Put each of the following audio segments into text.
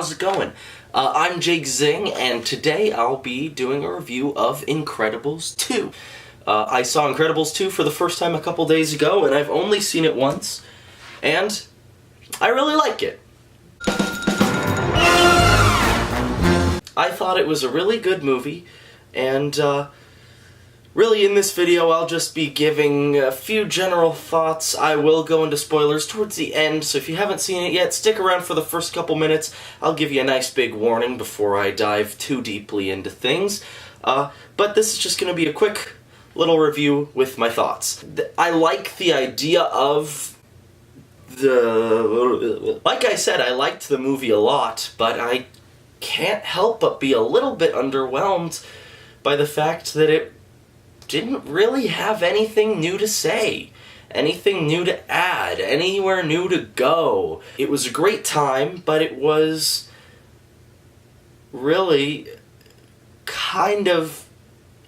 how's it going? I'm Zingg, and today I'll be doing a review of Incredibles 2. I saw Incredibles 2 for the first time a couple days ago, and I've only seen it once, and I really like it. I thought it was a really good movie, and really in this video I'll just be giving a few general thoughts. I will go into spoilers towards the end, so if you haven't seen it yet, stick around for the first couple minutes. I'll give you a nice big warning before I dive too deeply into things. But this is just going to be a quick little review with my thoughts. I like the idea of like I said, I liked the movie a lot, but I can't help but be a little bit underwhelmed by the fact that it didn't really have anything new to say, anything new to add, anywhere new to go. It was a great time, but it was really kind of,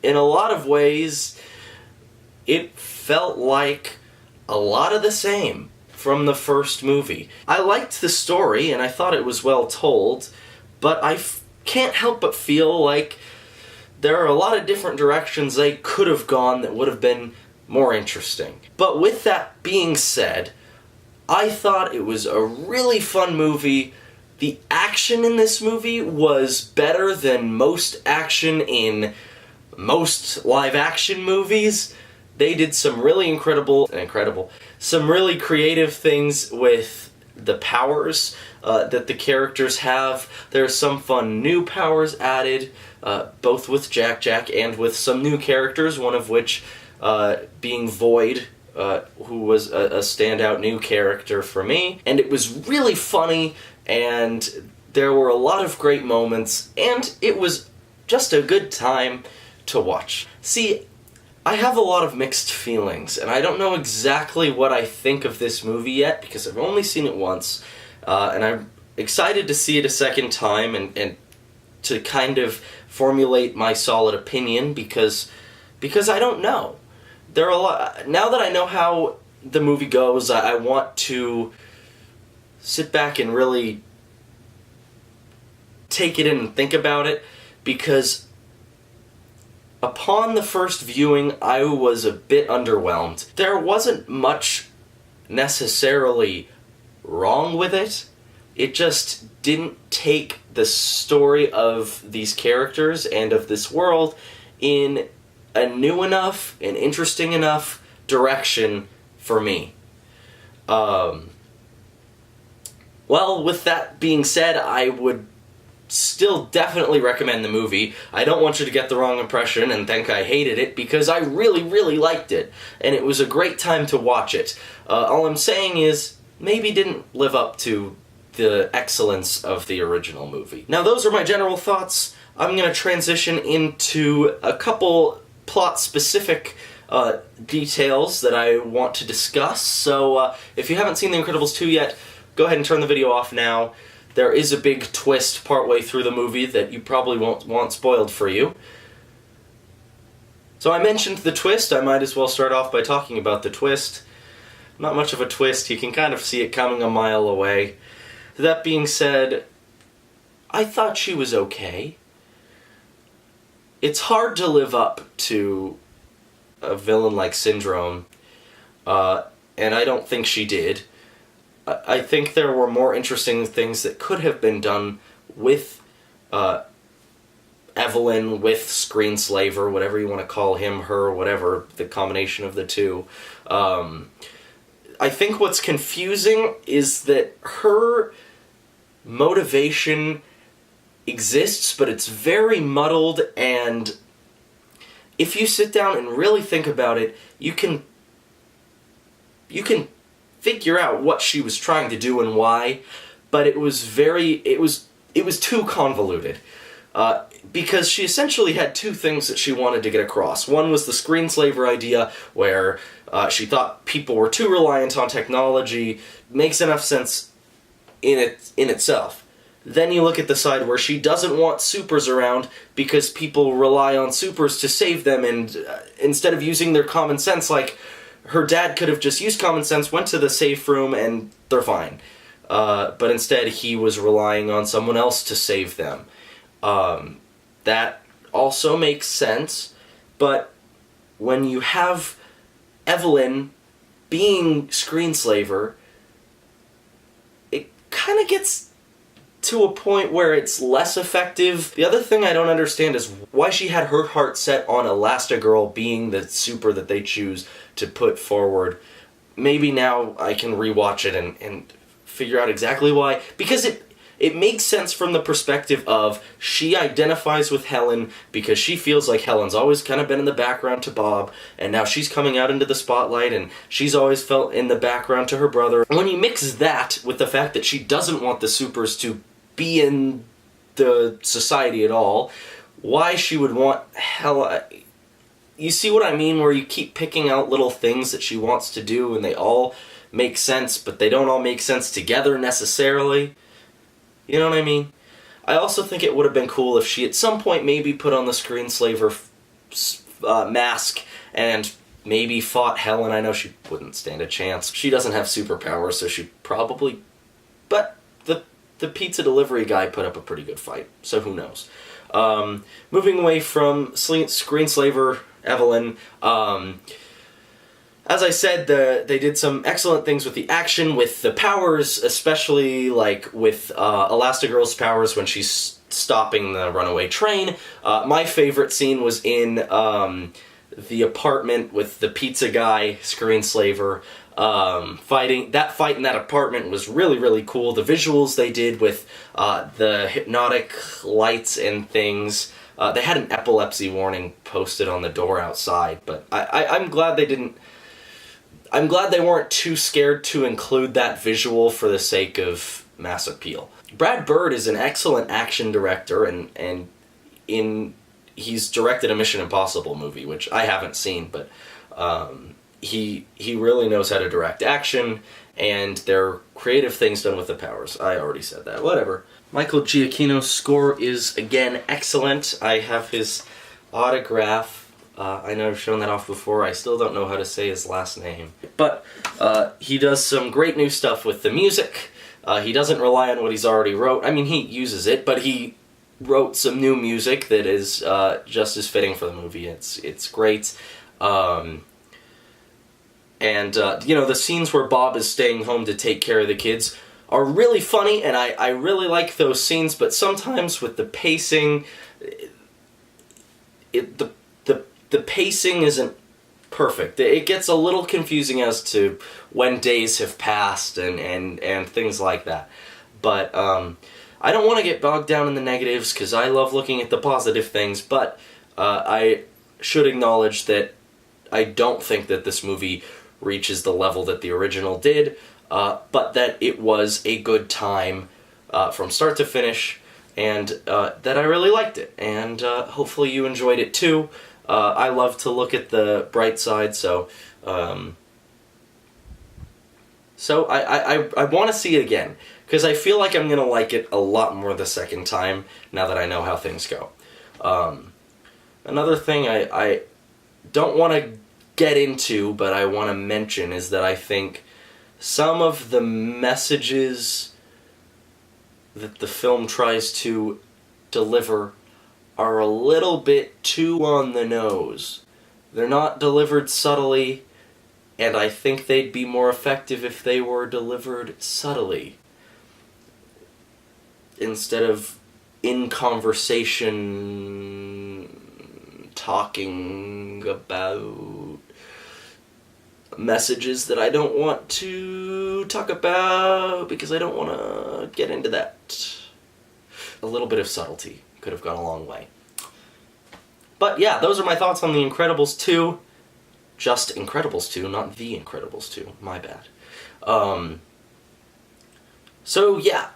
in a lot of ways, it felt like a lot of the same from the first movie. I liked the story, and I thought it was well told, but I can't help but feel like there are a lot of different directions they could have gone that would have been more interesting. But with that being said, I thought it was a really fun movie. The action in this movie was better than most action in most live-action movies. They did some really some really creative things with the powers that the characters have. There's some fun new powers added, both with Jack and with some new characters, one of which being Void, who was a standout new character for me. And it was really funny, and there were a lot of great moments, and it was just a good time to watch. See, I have a lot of mixed feelings, and I don't know exactly what I think of this movie yet, because I've only seen it once, and I'm excited to see it a second time and to kind of formulate my solid opinion, because I don't know. There are a lot. Now that I know how the movie goes, I want to sit back and really take it in and think about it, because upon the first viewing, I was a bit underwhelmed. There wasn't much necessarily wrong with it. It just didn't take the story of these characters and of this world in a new enough and interesting enough direction for me. Well, with that being said, I would still definitely recommend the movie. I don't want you to get the wrong impression and think I hated it, because I really, really liked it, and it was a great time to watch it. All I'm saying is, maybe didn't live up to the excellence of the original movie. Now, those are my general thoughts. I'm going to transition into a couple plot-specific details that I want to discuss. So, if you haven't seen The Incredibles 2 yet, go ahead and turn the video off now. There is a big twist partway through the movie that you probably won't want spoiled for you. So I mentioned the twist, I might as well start off by talking about the twist. Not much of a twist, you can kind of see it coming a mile away. That being said, I thought she was okay. It's hard to live up to a villain like Syndrome, and I don't think she did. I think there were more interesting things that could have been done with Evelyn, with Screenslaver, whatever you want to call him, her, whatever, the combination of the two. I think what's confusing is that her motivation exists, but it's very muddled, and if you sit down and really think about it, you can figure out what she was trying to do and why, but it was too convoluted. Because she essentially had two things that she wanted to get across. One was the Screenslaver idea, where she thought people were too reliant on technology. Makes enough sense in itself. Then you look at the side where she doesn't want supers around because people rely on supers to save them, and instead of using their common sense, like, her dad could have just used common sense, went to the safe room, and they're fine. but instead he was relying on someone else to save them. That also makes sense, but when you have Evelyn being Screenslaver, it kind of gets to a point where it's less effective. The other thing I don't understand is why she had her heart set on Elastigirl being the super that they choose to put forward. Maybe now I can rewatch it and figure out exactly why. Because it makes sense from the perspective of she identifies with Helen because she feels like Helen's always kind of been in the background to Bob, and now she's coming out into the spotlight, and she's always felt in the background to her brother. When you mix that with the fact that she doesn't want the supers to be in the society at all, why she would want Helen... You see what I mean? Where you keep picking out little things that she wants to do, and they all make sense, but they don't all make sense together necessarily. You know what I mean? I also think it would have been cool if she at some point maybe put on the Screenslaver mask and maybe fought Helen. I know she wouldn't stand a chance. She doesn't have superpowers, so she probably... But the pizza delivery guy put up a pretty good fight, so who knows. Moving away from Screenslaver Evelyn, as I said, they did some excellent things with the action, with the powers, especially like with Elastigirl's powers when she's stopping the runaway train. My favorite scene was in the apartment with the pizza guy, Screenslaver, fighting. That fight in that apartment was really, really cool. The visuals they did with the hypnotic lights and things. They had an epilepsy warning posted on the door outside, but I'm glad they didn't... I'm glad they weren't too scared to include that visual for the sake of mass appeal. Brad Bird is an excellent action director, and he's directed a Mission Impossible movie, which I haven't seen, but he really knows how to direct action, and there are creative things done with the powers. I already said that. Whatever. Michael Giacchino's score is, again, excellent. I have his autograph. I know I've shown that off before. I still don't know how to say his last name. But he does some great new stuff with the music. He doesn't rely on what he's already wrote. I mean, he uses it, but he wrote some new music that is just as fitting for the movie. It's great. And, you know, the scenes where Bob is staying home to take care of the kids are really funny, and I really like those scenes, but sometimes with the pacing, the pacing isn't perfect. It gets a little confusing as to when days have passed and things like that. But I don't want to get bogged down in the negatives because I love looking at the positive things, but I should acknowledge that I don't think that this movie reaches the level that the original did, but that it was a good time from start to finish, and that I really liked it, and hopefully you enjoyed it too. I love to look at the bright side, so I want to see it again, because I feel like I'm going to like it a lot more the second time, now that I know how things go. Another thing I don't want to get into, but I want to mention, is that I think some of the messages that the film tries to deliver are a little bit too on the nose. They're not delivered subtly, and I think they'd be more effective if they were delivered subtly, instead of in conversation talking about messages that I don't want to talk about because I don't want to get into that. A little bit of subtlety could have gone a long way. But yeah, those are my thoughts on The Incredibles 2. Just Incredibles 2, not The Incredibles 2. My bad. So yeah,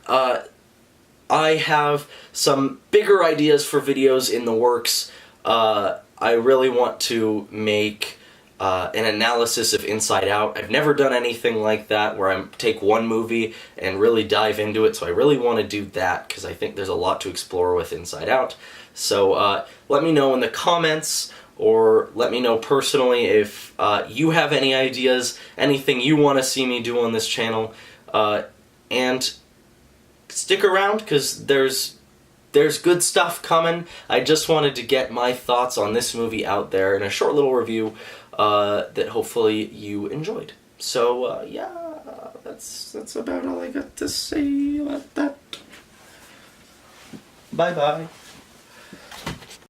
I have some bigger ideas for videos in the works. I really want to make an analysis of Inside Out. I've never done anything like that where I take one movie and really dive into it, so I really want to do that because I think there's a lot to explore with Inside Out. So let me know in the comments, or let me know personally if you have any ideas, anything you want to see me do on this channel. And stick around, because there's good stuff coming. I just wanted to get my thoughts on this movie out there in a short little review that hopefully you enjoyed. So, yeah, that's about all I got to say about that. Bye-bye.